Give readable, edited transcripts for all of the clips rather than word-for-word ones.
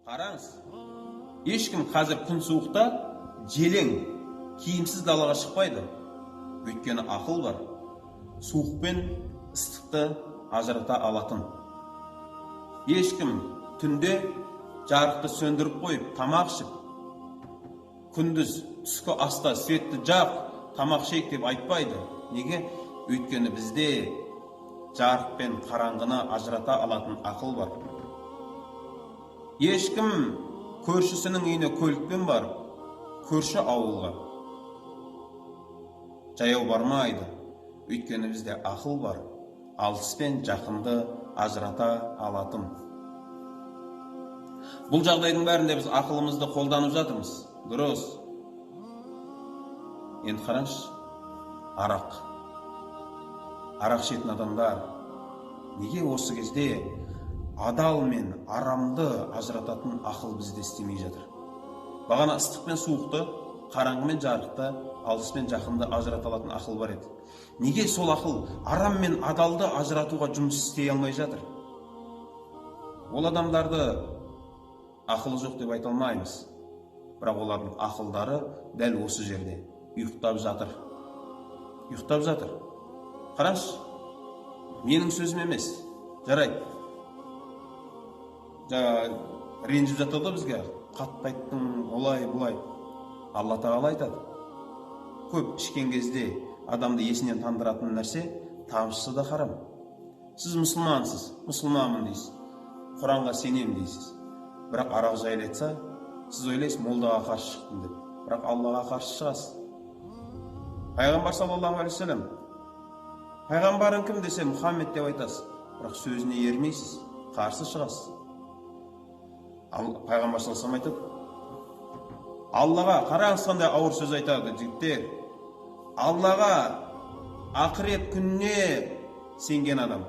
Қараңыз, ешкім қазір күн суықта желең, киімсіз далаға шықпайды. Өйткені ақыл бар. Суық пен ыстықты ажырата алатын. Ешкім түнде жарықты сөндіріп қойып, тамақ ішіп, күндіз түскі аста светті жақ, тамақ шек деп айтпайды. Неге? Өйткені бізде жарық пен қараңғыны ажырата алатын ақыл бар. Ешкім көршісінің үйіне көлікпен барып, көрші ауылға жаяу бармайды. Өйткені бізде ақыл бар, алыс пен жақынды ажырата алатын. Бұл жағдайдың бәрінде біз ақылымызды қолданып жатырмыз. Дұрыс. Енді қараңызшы, арақ ішетін адамдар неге осы кезде адал мен арамды ажырататын ақыл бізде істемей жатыр? Бағана ыстық пен суықты, қараңғы мен жарықты, алыс пен жақынды ажырата алатын ақыл бар еді. Неге сол ақыл арам мен адалды ажыратуға жұмыс істей алмай жатыр? Ол адамдарды ақылы жоқ деп айта алмаймыз. Бірақ олардың ақылдары дәл осы жерде ұйықтап жатыр. Қараңызшы, менің сөзім емес. Жарайды. Ренжіп жатады бізге, қатты айттың, олай бұлай. Алла тағала айтады, көп ішкен кезде адамды есінен тандыратын нәрсе тамшысы да харам. Сіз мұсылмансыз, мұсылманмын дейсіз, Құранға сенем дейсіз. Бірақ арақ жайлатса, сіз ойлайсыз, молдаға қарсы шықтым деп. Бірақ Аллаға қарсы шығасыз. Пайғамбар саллаллаху алейхи вассалам, пайғамбарың кім десе Мұхаммед деп айтасыз. Бірақ сөзіне ермейсіз, қарсы шығасыз. Пайғамбар саллаллаху алейхи айтады, Аллаға, қараңыз қандай ауыр сөз айтады, жігіттер. Аллаға ақырет күніне сенген адам.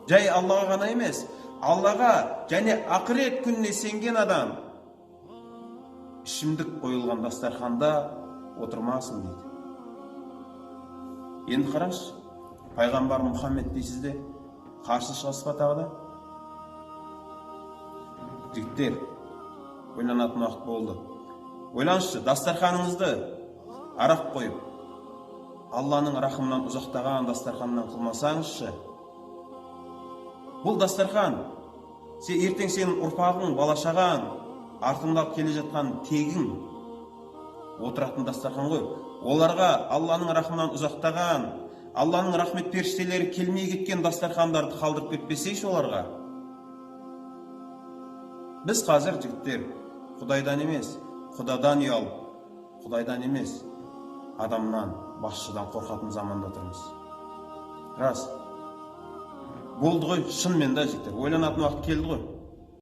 Жай Аллаға ғана емес, Аллаға және ақырет күніне сенген адам ішімдік қойылған дастарханда отырмасын дейді. Енді қараңыз, пайғамбар Мұхаммед дейсіз де, қарсы шығасыз ба тағы да? Жігіттер, ойланатын уақыт болды. Ойланышшы, дастарханыңызды арақ қойып, Алланың рахымынан ұзақтаған дастарханнан қылмасаңызшы. Бұл дастархан, ертең сенің ұрпағың, балашаған, артыңда келе жатқан тегің отыратын дастархан ғой. Оларға Алланың рахымынан ұзақтаған, Алланың рахмет періштелері келмей кеткен дастархандарды қалдырып кетпесейші оларға. Біз қазір, жігіттер, Құдайдан емес, Құдадан ұялып, Құдайдан емес, адамнан, басшыдан қорқатын заманда тұрмыз. Рас. Болды ғой, шынымен де, жігіттер, ойланатын уақыт келді ғой.